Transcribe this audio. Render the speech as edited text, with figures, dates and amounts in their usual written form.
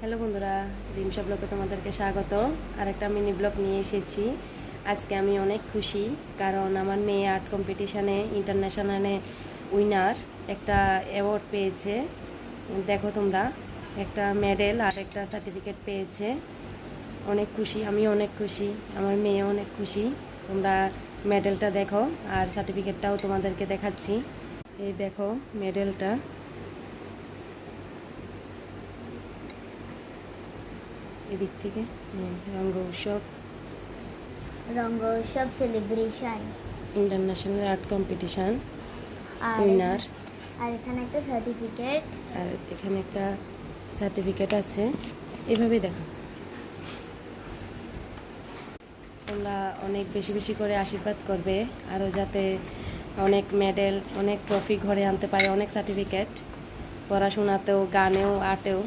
Hello বন্ধুরা, রিমসা ব্লগে তোমাদেরকে স্বাগত। আর একটা মিনি ব্লগ নিয়ে এসেছি। আজকে আমি অনেক খুশি, কারণ আমার মেয়ে আর্ট কম্পিটিশানে ইন্টারন্যাশনালে উইনার একটা অ্যাওয়ার্ড পেয়েছে। দেখো তোমরা, একটা মেডেল আর একটা সার্টিফিকেট পেয়েছে। অনেক খুশি, আমি অনেক খুশি, আমার মেয়ে অনেক খুশি। তোমরা মেডেলটা দেখো আর সার্টিফিকেটটাও তোমাদেরকে দেখাচ্ছি। এই দেখো মেডেলটা, এদিক থেকে রঙ্গ উৎসব সেলিব্রেশন ইন্টারন্যাশনাল আর্ট কম্পিটিশান আর উইনার। আর এখানে একটা সার্টিফিকেট, আর এখানে একটা সার্টিফিকেট আছে। এভাবে দেখো, তোমরা অনেক বেশি বেশি করে আশীর্বাদ করবে, আরও যাতে অনেক মেডেল, অনেক ট্রফি ঘরে আনতে পারে, অনেক সার্টিফিকেট, পড়াশোনাতেও, গানেও, আর্টেও।